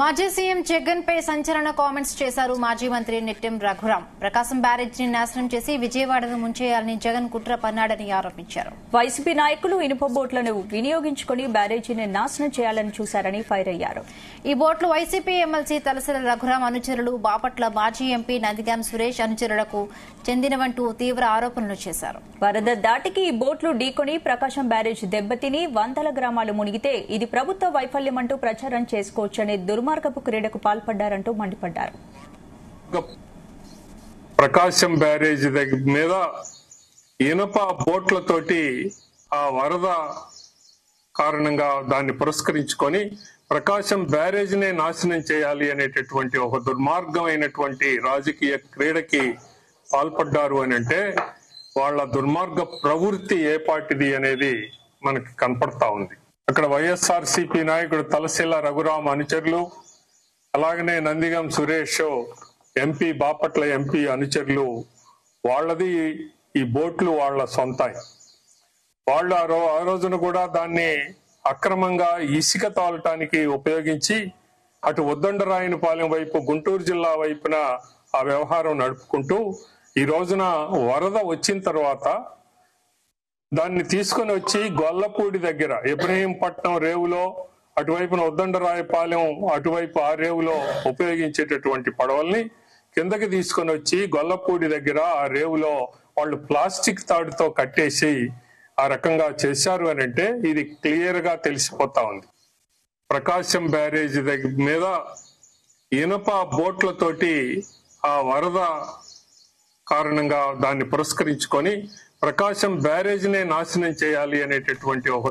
మాజీ సీఎం జగన్ పై సంచలన కామెంట్స్ చేశారు మాజీ మంత్రి నిట్టెం రఘురాం. ప్రకాశం బ్యారేజ్ ని నాశనం చేసి విజయవాడను ముంచేయాలని జగన్ కుట్ర పన్నాడని ఆరోపించారు. వైసీపీ నాయకులు ఇనుప బోట్లను వినియోగించుకుని బ్యారేజీని నాశనం చేయాలని చూశారని ఫైర్ అయ్యారు. ఈ బోట్లు వైసీపీ ఎమ్మెల్సీ తలసిల రఘురాం అనుచరులు, బాపట్ల మాజీ ఎంపీ నందిగాం సురేష్ అనుచరులకు చెందినవంటూ తీవ్ర ఆరోపణలు చేశారు. వరద దాటికి ఈ బోట్లు ఢీకొని ప్రకాశం బ్యారేజ్ దెబ్బతిని వందల గ్రామాలు మునిగితే ఇది ప్రభుత్వ వైఫల్యమంటూ ప్రచారం చేసుకోవచ్చనే దుర్మార్గపు క్రీడకు పాల్పడ్డారంటూ మండిపడ్డారు. ప్రకాశం బ్యారేజ్ మీద ఇనుప బోట్లతోటి ఆ వరద కారణంగా దాన్ని పురస్కరించుకొని ప్రకాశం బ్యారేజ్ నే నాశనం చేయాలి అనేటటువంటి ఒక దుర్మార్గమైనటువంటి రాజకీయ క్రీడకి పాల్పడ్డారు అని అంటే వాళ్ళ దుర్మార్గ ప్రవృత్తి ఏ పార్టీది అనేది మనకి కనపడతా ఉంది. అక్కడ వైఎస్ఆర్సీపీ నాయకుడు తలసిల రఘురాం అనుచరులు, అలాగనే నందిగం సురేష్ ఎంపీ, బాపట్ల ఎంపీ అనుచరులు, వాళ్ళది ఈ బోట్లు వాళ్ళ సొంతం. వాళ్ళు ఆ రోజున కూడా దాన్ని అక్రమంగా ఇసుక తోలటానికి ఉపయోగించి అటు ఉద్దండరాయనిపాలెం వైపు గుంటూరు జిల్లా వైపున ఆ వ్యవహారం నడుపుకుంటూ ఈ రోజున వరద వచ్చిన తర్వాత దాన్ని తీసుకుని వచ్చి గొల్లపూడి దగ్గర ఇబ్రహీంపట్నం రేవులో, అటువైపున ఉద్దండరాయపాలెం అటువైపు ఆ రేవులో ఉపయోగించేటటువంటి పడవల్ని కిందకి తీసుకొని వచ్చి గొల్లపూడి దగ్గర ఆ రేవులో వాళ్ళు ప్లాస్టిక్ తాడుతో కట్టేసి ఆ రకంగా చేశారు అని అంటే ఇది క్లియర్ గా తెలిసిపోతా ఉంది. ప్రకాశం బ్యారేజ్ మీద ఇనుప బోట్లతోటి ఆ వరద కారణంగా దాన్ని పురస్కరించుకొని ప్రకాశం బ్యారేజ్ నే నాశనం చేయాలి అనేటటువంటి ఒక